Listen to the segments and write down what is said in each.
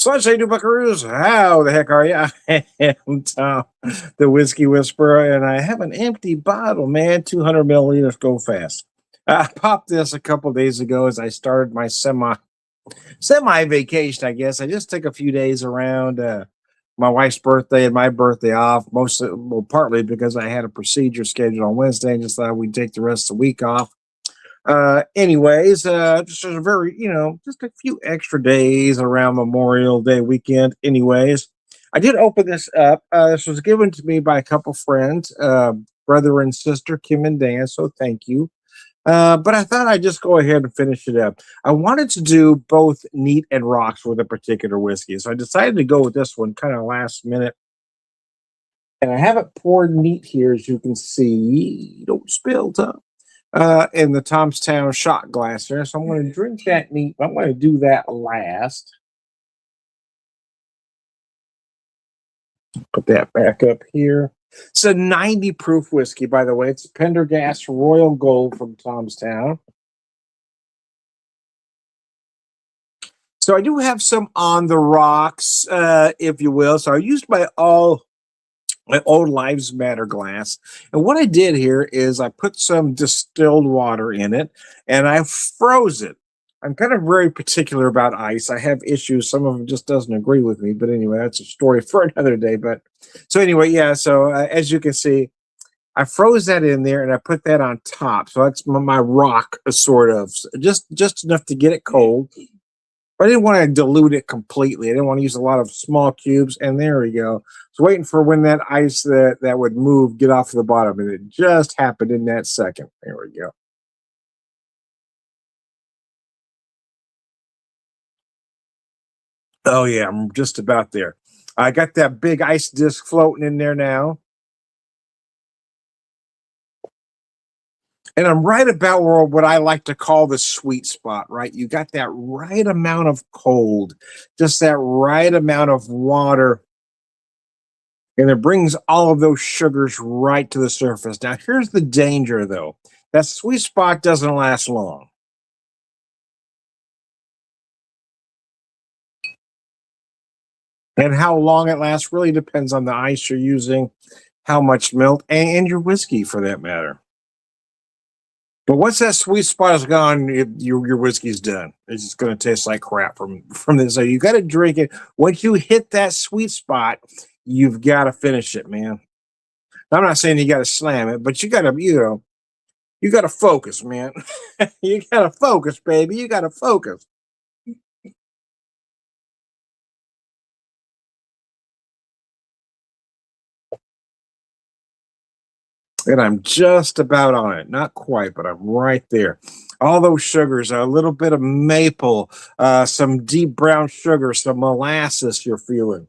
Sunshine, New Buckaroos, how the heck are you? I am Tom, the Whiskey Whisperer, and I have an empty bottle, man. 200 milliliters, go fast. I popped this a couple days ago as I started my semi vacation. I guess I just took a few days around my wife's birthday and my birthday off. Well, partly because I had a procedure scheduled on Wednesday, and just thought we'd take the rest of the week off. Just a very, just a few extra days around Memorial Day weekend. Anyways, I did open this up. This was given to me by a couple friends, brother and sister, Kim and Dan. So thank you. But I thought I'd just go ahead and finish it up. I wanted to do both neat and rocks with a particular whiskey. So I decided to go with this one kind of last minute. And I have it poured neat here, as you can see. Don't spill, Tom, in the Tomstown shot glass there. So I'm going to drink that neat. I'm going to do that last. Put that back up here. It's a 90 proof whiskey, by the way. It's a Pendergast Royal Gold from Tomstown. So I do have some on the rocks, if you will. So I used my old Lives Matter glass. And what I did here is I put some distilled water in it and I froze it. I'm kind of very particular about ice. I have issues. Some of them just doesn't agree with me. But anyway, that's a story for another day. But so anyway, yeah. So as you can see, I froze that in there and I put that on top. So that's my rock, sort of, just enough to get it cold. But I didn't want to dilute it completely. I didn't want to use a lot of small cubes. And there we go. So waiting for when that ice that would move, get off the bottom. And it just happened in that second. There we go. Oh, yeah, I'm just about there. I got that big ice disc floating in there now. And I'm right about where what I like to call the sweet spot, right? You got that right amount of cold, just that right amount of water. And it brings all of those sugars right to the surface. Now, here's the danger, though. That sweet spot doesn't last long. And how long it lasts really depends on the ice you're using, how much milk, and your whiskey for that matter. But once that sweet spot is gone, your whiskey's done. It's just going to taste like crap from this. So you got to drink it. Once you hit that sweet spot, you've got to finish it, man. I'm not saying you got to slam it, but you got to, you got to focus, man. You got to focus, baby. You got to focus. And I'm just about on it. Not quite, but I'm right there. All those sugars, a little bit of maple, some deep brown sugar, some molasses you're feeling.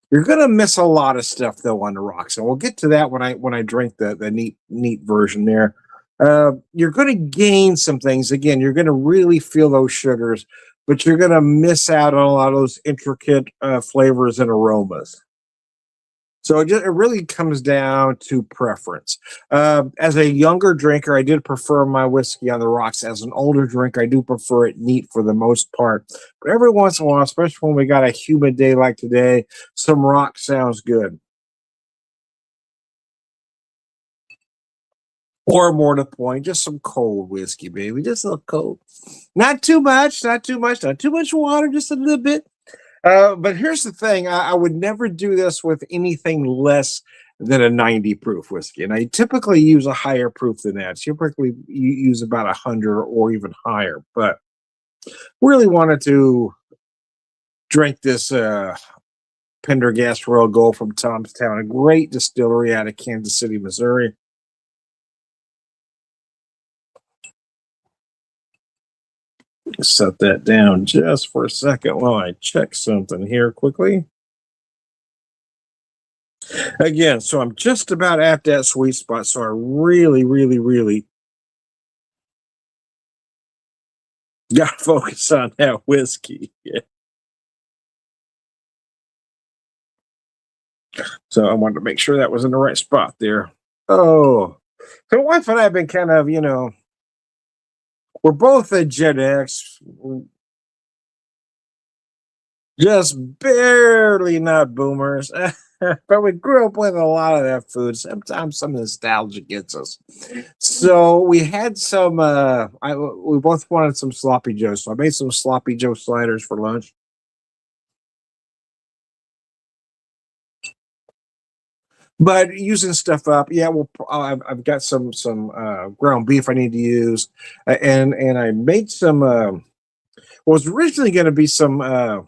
You're gonna miss a lot of stuff though on the rocks, and we'll get to that when I drink the neat version there. You're gonna gain some things. Again, you're gonna really feel those sugars, but you're gonna miss out on a lot of those intricate flavors and aromas. So it really comes down to preference. As a younger drinker, I did prefer my whiskey on the rocks. As an older drinker, I do prefer it neat for the most part. But every once in a while, especially when we got a humid day like today, some rock sounds good. Or more to the point, just some cold whiskey, baby. Just a little cold. Not too much, not too much, not too much water, just a little bit. But here's the thing, I would never do this with anything less than a 90 proof whiskey. And I typically use a higher proof than that. Typically, you use about 100 or even higher. But really wanted to drink this Pendergast Royal Gold from Tomstown, a great distillery out of Kansas City, Missouri. Set that down just for a second while I check something here quickly. Again, so I'm just about at that sweet spot. So I really, really, really got to focus on that whiskey. Yeah. So I wanted to make sure that was in the right spot there. Oh, so my wife and I have been kind of, we're both a Gen X. Just barely not boomers. But we grew up with a lot of that food. Sometimes some nostalgia gets us. So we had some. We both wanted some sloppy joe, so I made some sloppy joe sliders for lunch. But using stuff up, yeah. Well, I've got some ground beef I need to use, and I made some. Was originally going to be some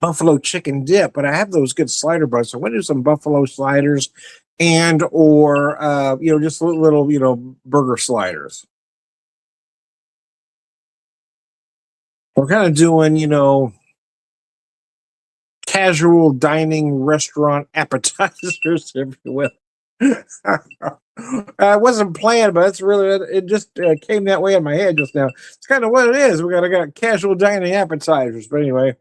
buffalo chicken dip, but I have those good slider buns. So I'm going to do some buffalo sliders, and or just little burger sliders. We're kind of doing casual dining restaurant appetizers, if you will. It wasn't planned, but it's really it just came that way in my head just now. It's kind of what it is. We got casual dining appetizers, but anyway,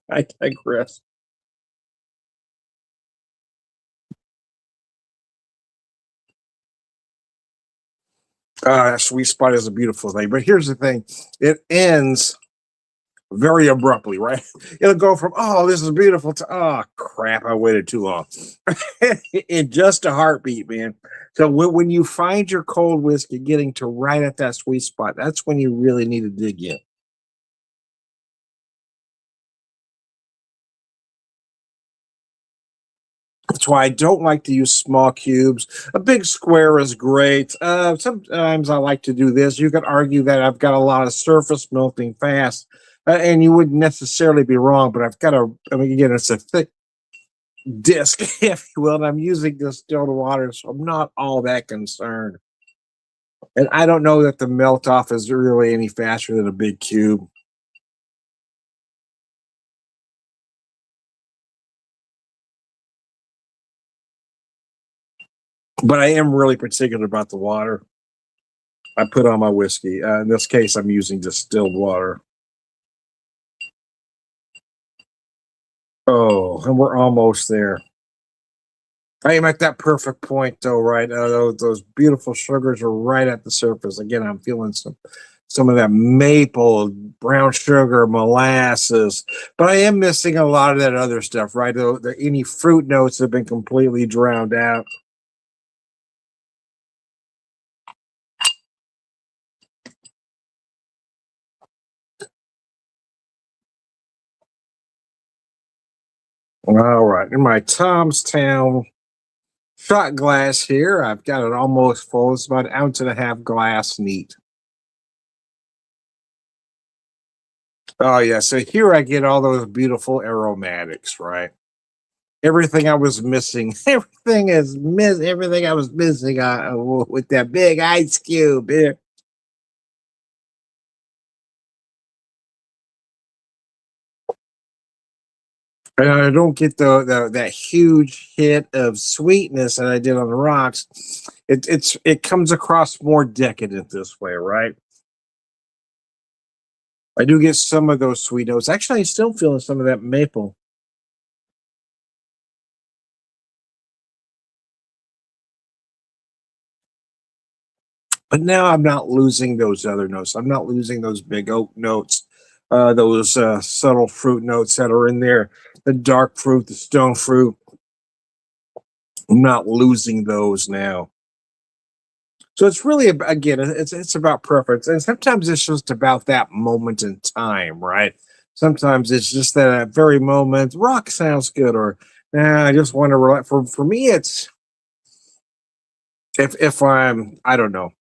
I digress. Sweet spot is a beautiful thing, but here's the thing: it ends very abruptly, right? It'll go from "oh, this is beautiful" to "oh, crap, I waited too long." In just a heartbeat, man. So when you find your cold whiskey getting to right at that sweet spot, that's when you really need to dig in. That's why I don't like to use small cubes. A big square is great. Sometimes I like to do this. You could argue that I've got a lot of surface melting fast, and you wouldn't necessarily be wrong. But I've got a, I mean, again, it's a thick disc, if you will, and I'm using distilled water, so I'm not all that concerned. And I don't know that the melt off is really any faster than a big cube. But I am really particular about the water I put on my whiskey. In this case, I'm using distilled water. Oh, and we're almost there. I am at that perfect point, though, right? Those beautiful sugars are right at the surface. Again, I'm feeling some of that maple, brown sugar, molasses, but I am missing a lot of that other stuff, right? Any fruit notes have been completely drowned out. All right, in my Tom's Town shot glass here, I've got it almost full. It's about an ounce and a half glass neat. Oh yeah, so here I get all those beautiful aromatics, right? Everything I was missing, everything I was missing with that big ice cube. Yeah. And I don't get the that huge hit of sweetness that I did on the rocks. It comes across more decadent this way, right? I do get some of those sweet notes. Actually, I still feeling some of that maple. But now I'm not losing those other notes. I'm not losing those big oak notes, those subtle fruit notes that are in there, the dark fruit, the stone fruit. I'm not losing those now. So it's really again, it's about preference, and sometimes it's just about that moment in time, right? Sometimes it's just that very moment. Rock sounds good, or nah, I just want to relax. For me, it's if I don't know.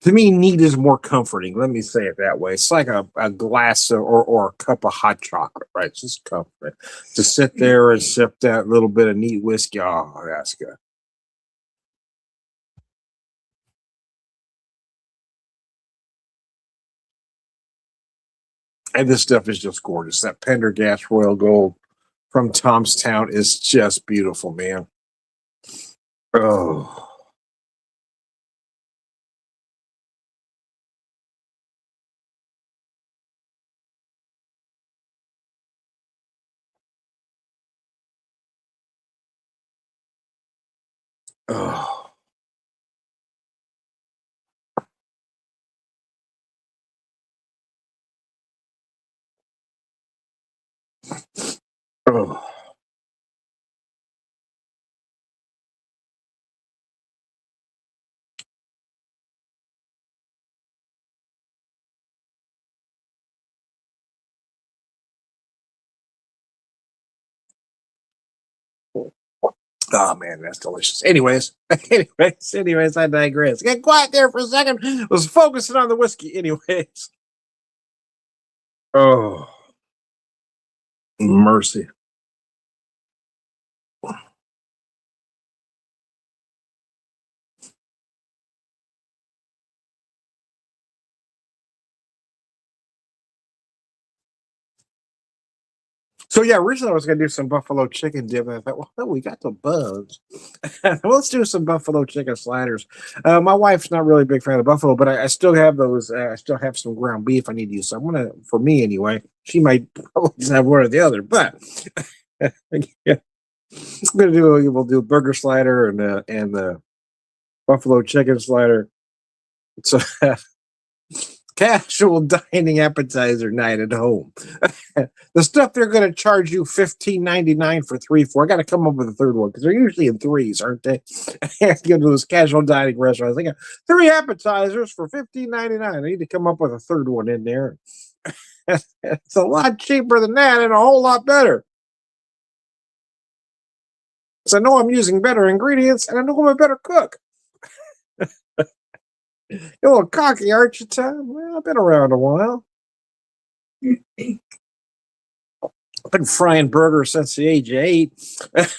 To me, neat is more comforting. Let me say it that way. It's like a glass or a cup of hot chocolate, right? It's just comforting to sit there and sip that little bit of neat whiskey. Oh, that's good. And this stuff is just gorgeous. That Pendergast Royal Gold from Tomstown is just beautiful, man. Oh, Oh, oh. Oh man, that's delicious. Anyways, I digress. Get quiet there for a second. Was focusing on the whiskey. Anyways. Oh, mercy. So yeah, originally I was gonna do some buffalo chicken dip. And I thought, well, we got the bugs. Well, let's do some buffalo chicken sliders. My wife's not really a big fan of buffalo, but I still have those. I still have some ground beef I need to use. So I'm gonna, for me anyway. She might probably just have one or the other, but yeah, I'm gonna do. We'll do burger slider and the buffalo chicken slider. So casual dining appetizer night at home. The stuff they're going to charge you $15.99 for three, four. I got to come up with a third one because they're usually in threes, aren't they? I have to go to those casual dining restaurants. They got three appetizers for $15.99. I need to come up with a third one in there. It's a lot cheaper than that and a whole lot better. So I know I'm using better ingredients and I know I'm a better cook. You're a little cocky, aren't you, Tom? Well, I've been around a while. I've been frying burgers since the age of 8.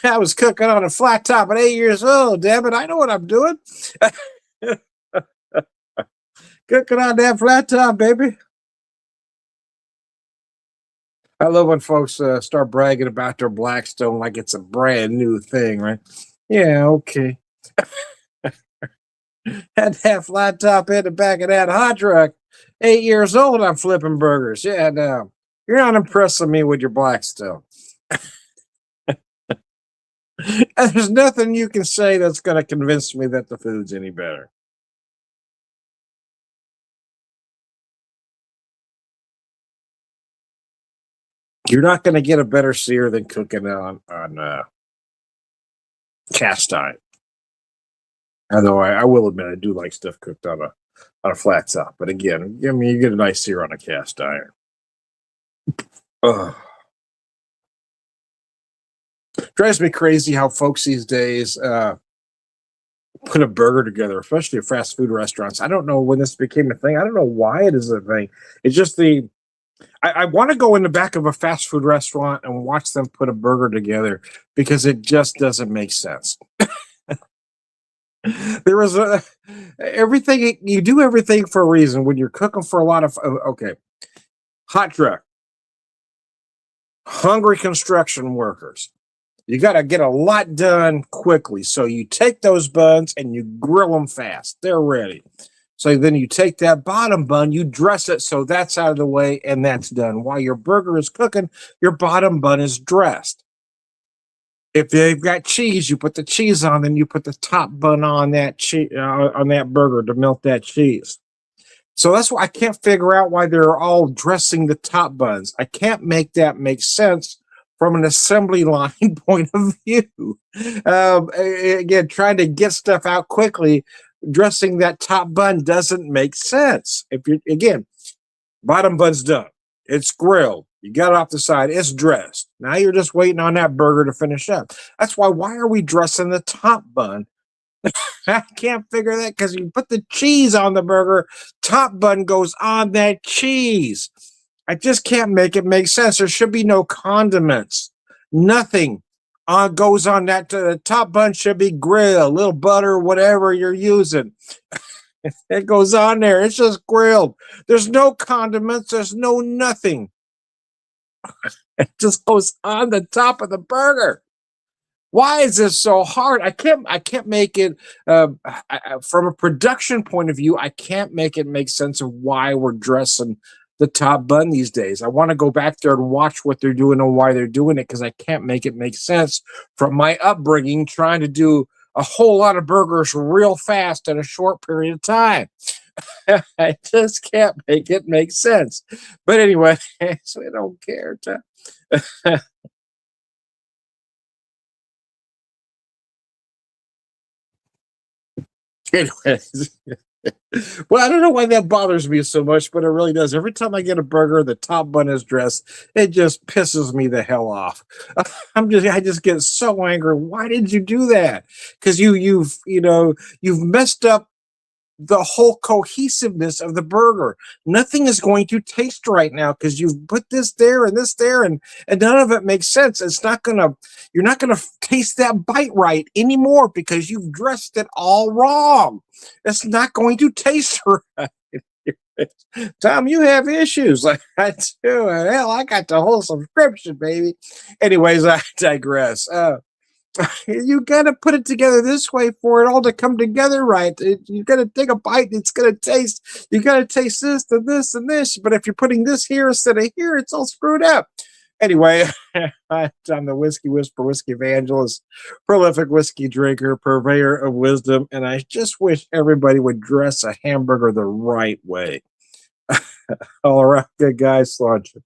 I was cooking on a flat top at 8 years old, damn it. I know what I'm doing. Cooking on that flat top, baby. I love when folks start bragging about their Blackstone like it's a brand new thing, right? Yeah, okay. Had that flat top in the back of that hot truck. 8 years old, I'm flipping burgers. Yeah, no. You're not impressing me with your Blackstone. And there's nothing you can say that's going to convince me that the food's any better. You're not going to get a better sear than cooking on cast iron. Although I will admit I do like stuff cooked on a flat top. But again, I mean, you get a nice sear on a cast iron. Ugh. Drives me crazy how folks these days put a burger together, especially at fast food restaurants. I don't know when this became a thing. I don't know why it is a thing. It's just I want to go in the back of a fast food restaurant and watch them put a burger together because it just doesn't make sense. There was a everything you do everything for a reason when you're cooking for a lot of okay, hot truck, hungry construction workers. You got to get a lot done quickly. So you take those buns and you grill them fast. They're ready. So then you take that bottom bun, you dress it so that's out of the way and that's done. While your burger is cooking, your bottom bun is dressed. If they've got cheese, you put the cheese on, then you put the top bun on that cheese on that burger to melt that cheese. So that's why I can't figure out why they're all dressing the top buns. I can't make that make sense from an assembly line point of view. Again, trying to get stuff out quickly, dressing that top bun doesn't make sense. If you again, bottom bun's done, it's grilled. You got it off the side. It's dressed. Now you're just waiting on that burger to finish up. That's why. Why are we dressing the top bun? I can't figure that because you put the cheese on the burger, top bun goes on that cheese. I just can't make it make sense. There should be no condiments. Nothing goes on that. The top bun should be grilled, a little butter, whatever you're using. It goes on there. It's just grilled. There's no condiments. There's no nothing. It just goes on the top of the burger. Why is this so hard? I can't make it from a production point of view. I can't make it make sense of why we're dressing the top bun these days. I want to go back there and watch what they're doing and why they're doing it because I can't make it make sense from my upbringing trying to do a whole lot of burgers real fast in a short period of time. I just can't make it make sense. But anyway, so I don't care. Anyways, well, I don't know why that bothers me so much, but it really does. Every time I get a burger, the top bun is dressed. It just pisses me the hell off. I just get so angry. Why did you do that? Because you've messed up the whole cohesiveness of the burger. Nothing is going to taste right now because you've put this there, and none of it makes sense. You're not gonna taste that bite right anymore because you've dressed it all wrong. It's not going to taste right. Tom, you have issues. Like I do. Hell, I got the whole subscription, baby. Anyways, I digress. You got to put it together this way for it all to come together right. You got to take a bite. It's going to taste. You got to taste this and this and this. But if you're putting this here instead of here, it's all screwed up. Anyway, I'm the Whiskey Whisper, Whiskey Evangelist, prolific whiskey drinker, purveyor of wisdom, and I just wish everybody would dress a hamburger the right way. All right, good guys, launch it.